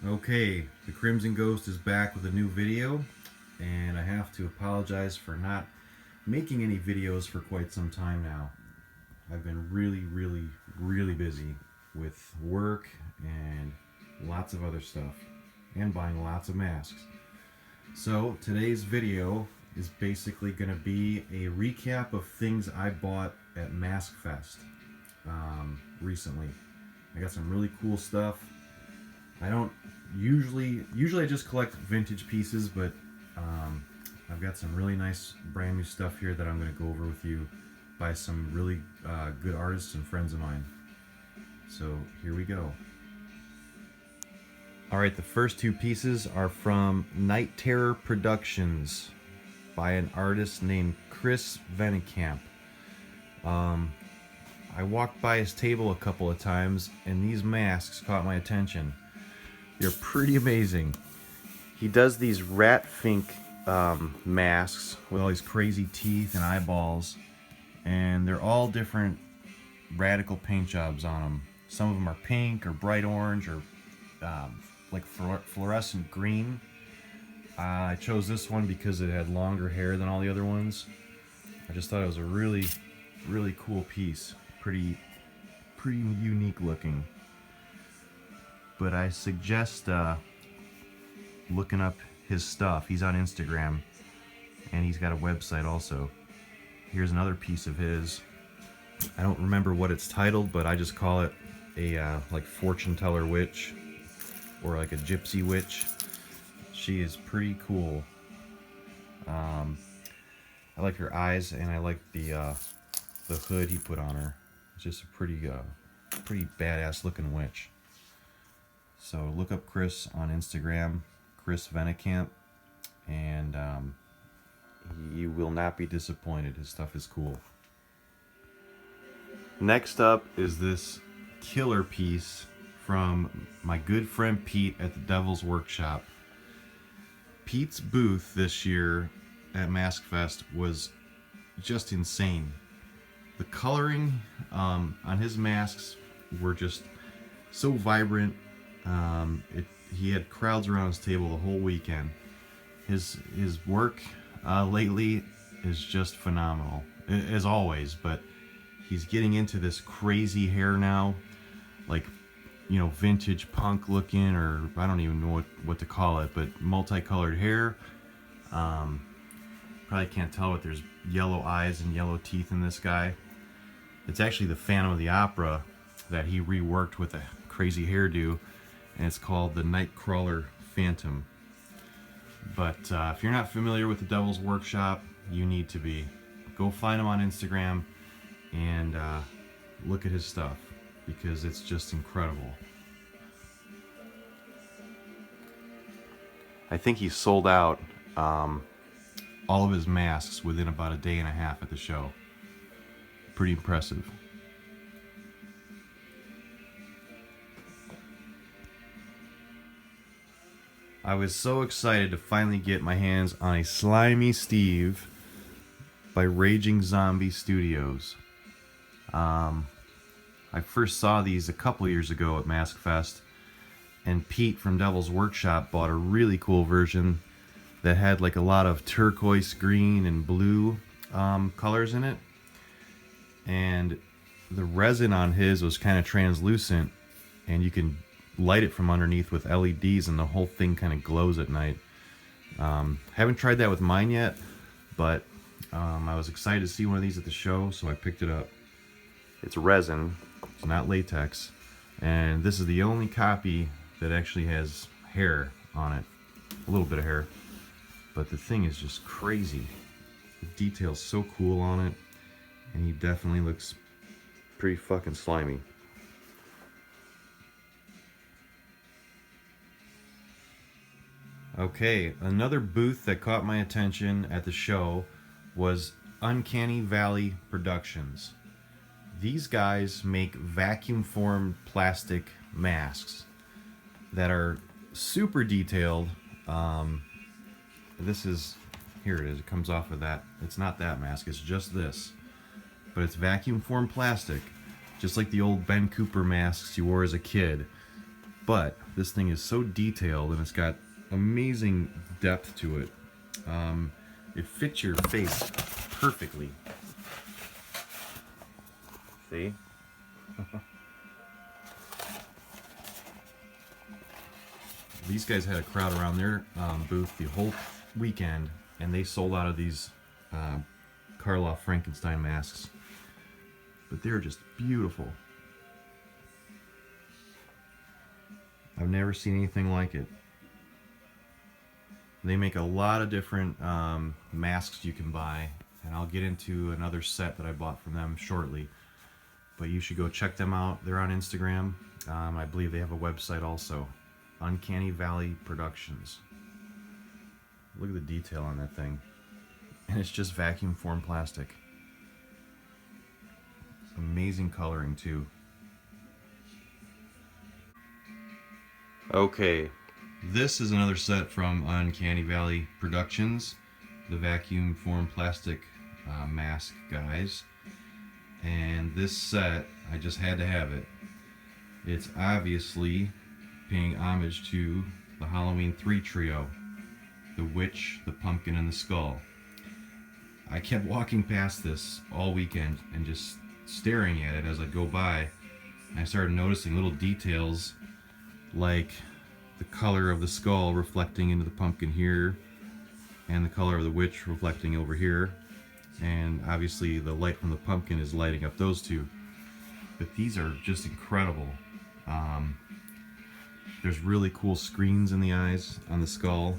Okay, the Crimson Ghost is back with a new video, and I have to apologize for not making any videos for quite some time now. I've been really busy with work and lots of other stuff, and buying lots of masks. So today's video is basically going to be a recap of things I bought at Mask Fest recently. I got some really cool stuff. I don't usually I just collect vintage pieces, but I've got some really nice brand new stuff here that I'm going to go over with you by some really good artists and friends of mine. So here we go. Alright, the first two pieces are from Night Terror Productions by an artist named Chris Vennekamp. I walked by his table a couple of times and these masks caught my attention. They're pretty amazing. He does these rat fink masks with all these crazy teeth and eyeballs, and they're all different radical paint jobs on them. Some of them are pink or bright orange or like fluorescent green. I chose this one because it had longer hair than all the other ones. I just thought it was a really cool piece. Pretty unique looking. But I suggest looking up his stuff. He's on Instagram, and he's got a website also. Here's another piece of his. I don't remember what it's titled, but I just call it a like fortune teller witch, or like a gypsy witch. She is pretty cool. I like her eyes, and I like the hood he put on her. It's just a pretty badass looking witch. So look up Chris on Instagram, Chris Vennekamp, and you will not be disappointed. His stuff is cool. Next up is this killer piece from my good friend Pete at the Devil's Workshop. Pete's booth this year at Mask Fest was just insane. The coloring on his masks were just so vibrant. He had crowds around his table the whole weekend. His work lately is just phenomenal, as always, but he's getting into this crazy hair now, like, you know, vintage punk looking, or I don't even know what to call it, but multicolored hair. Probably can't tell, but there's yellow eyes and yellow teeth in this guy. It's actually the Phantom of the Opera that he reworked with a crazy hairdo, and it's called the Nightcrawler Phantom. But if you're not familiar with the Devil's Workshop, you need to be. Go find him on Instagram and look at his stuff, because it's just incredible. I think he sold out all of his masks within about a day and a half at the show. Pretty impressive. I was so excited to finally get my hands on a Slimy Steve by Raging Zombie Studios. I first saw these a couple years ago at Mask Fest, and Pete from Devil's Workshop bought a really cool version that had like a lot of turquoise, green, and blue colors in it. And the resin on his was kind of translucent, and you can light it from underneath with LEDs, and the whole thing kind of glows at night. Haven't tried that with mine yet, but I was excited to see one of these at the show, so I picked it up. It's resin, it's not latex, and this is the only copy that actually has hair on it. A little bit of hair, but the thing is just crazy. The detail's so cool on it, and he definitely looks pretty fucking slimy. Okay, another booth that caught my attention at the show was Uncanny Valley Productions. These guys make vacuum formed plastic masks that are super detailed. This is, here it is, it comes off of that. It's not that mask, it's just this. But it's vacuum formed plastic, just like the old Ben Cooper masks you wore as a kid. But This thing is so detailed and it's got amazing depth to it. It fits your face perfectly. See? These guys had a crowd around their booth the whole weekend, and they sold out of these Karloff Frankenstein masks. But they're just beautiful. I've never seen anything like it. They make a lot of different masks you can buy, and I'll get into another set that I bought from them shortly. But you should go check them out. They're on Instagram. I believe they have a website also. Uncanny Valley Productions. Look at the detail on that thing. And it's just vacuum formed plastic. Amazing coloring too. Okay, this is another set from Uncanny Valley Productions, the vacuum formed plastic mask guys. And this set, I just had to have it. It's obviously paying homage to the Halloween 3 trio, the witch, the pumpkin, and the skull. I kept walking past this all weekend and just staring at it as I go by. And I started noticing little details like the color of the skull reflecting into the pumpkin here, and the color of the witch reflecting over here, and obviously the light from the pumpkin is lighting up those two. But these are just incredible. There's really cool screens in the eyes on the skull,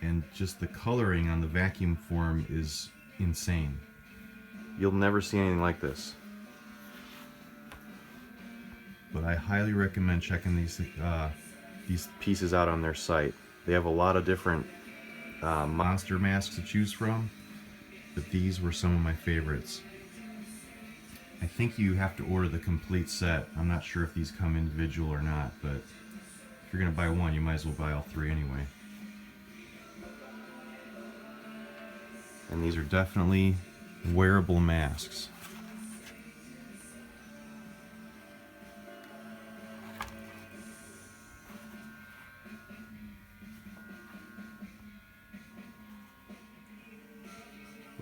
and just the coloring on the vacuum form is insane. You'll never see anything like this. But I highly recommend checking these pieces out on their site. They have a lot of different monster masks to choose from, but these were some of my favorites. I think you have to order the complete set. I'm not sure if these come individual or not, but if you're going to buy one, you might as well buy all three anyway. And these are definitely wearable masks.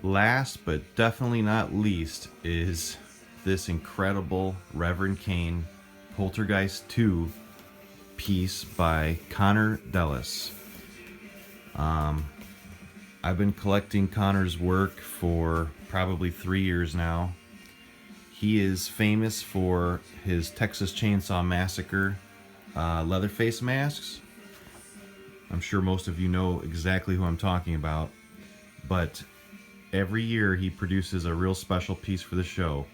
Last but definitely not least is this incredible Reverend Kane Poltergeist 2 piece by Connor Dellis. I've been collecting Connor's work for probably 3 years now. He is famous for his Texas Chainsaw Massacre Leatherface masks. I'm sure most of you know exactly who I'm talking about, but every year he produces a real special piece for the show,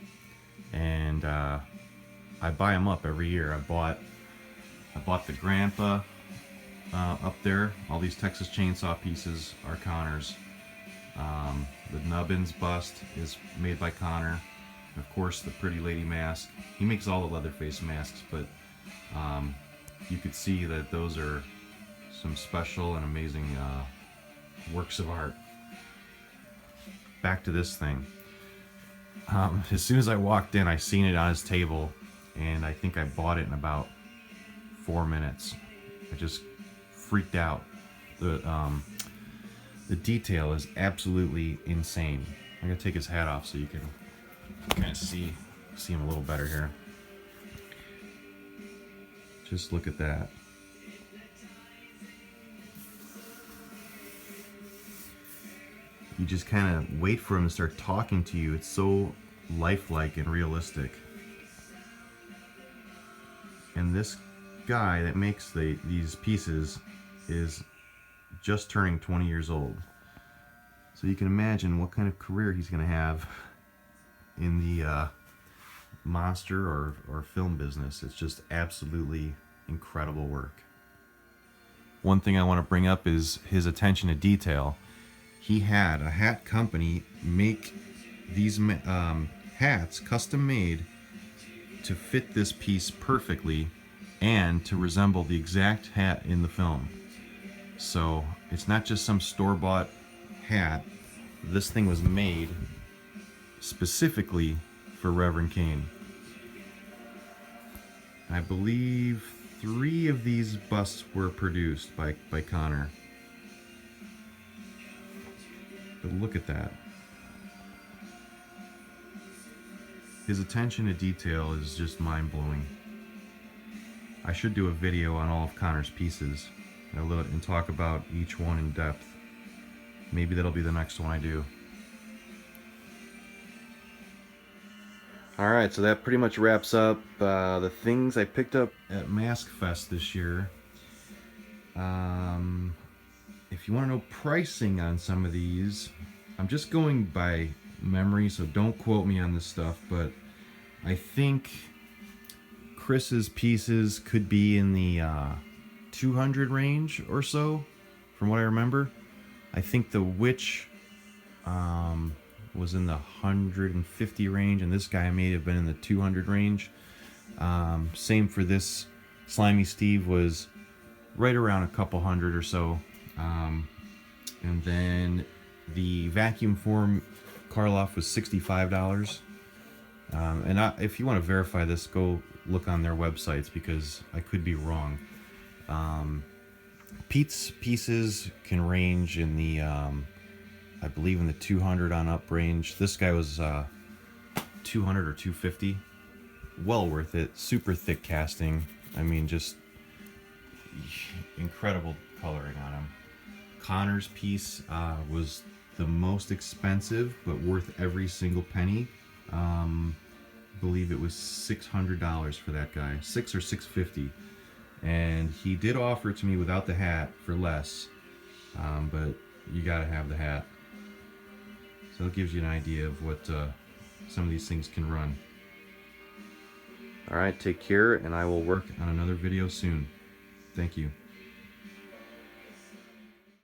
and I buy them up every year. I bought the Grandpa up there. All these Texas Chainsaw pieces are Connor's. The Nubbins bust is made by Connor. And of course, the Pretty Lady mask. He makes all the Leatherface masks, but you could see that those are some special and amazing works of art. Back to this thing. As soon as I walked in, I seen it on his table, and I think I bought it in about 4 minutes. I just freaked out. The detail is absolutely insane. I'm gonna take his hat off so you can kind of see him a little better here. Just look at that. You just kind of wait for him to start talking to you. It's so lifelike and realistic. And this guy that makes these pieces is just turning 20 years old. So you can imagine what kind of career he's going to have in the monster or film business. It's just absolutely incredible work. One thing I want to bring up is his attention to detail. He had a hat company make these hats custom made to fit this piece perfectly and to resemble the exact hat in the film. So it's not just some store-bought hat. This thing was made specifically for Reverend Kane. I believe 3 of these busts were produced by Connor. But look at that. His attention to detail is just mind-blowing. I should do a video on all of Connor's pieces and talk about each one in depth. Maybe that'll be the next one I do. Alright, so that pretty much wraps up the things I picked up at Mask Fest this year. If you want to know pricing on some of these, I'm just going by memory, so don't quote me on this stuff, but I think Chris's pieces could be in the 200 range or so, from what I remember. I think the Witch was in the 150 range, and this guy may have been in the 200 range. Same for this Slimy Steve, was right around a couple hundred or so. And then the Vacuum Form Karloff was $65. If you want to verify this, go look on their websites, because I could be wrong. Pete's pieces can range in the, I believe in the 200 on up range. This guy was 200 or 250. Well worth it. Super thick casting. I mean, just incredible coloring on him. Connor's piece was the most expensive, but worth every single penny. I believe it was $600 for that guy, $600 or $650, and he did offer it to me without the hat for less, but you gotta have the hat. So it gives you an idea of what some of these things can run. Alright, take care, and I will work on another video soon. Thank you.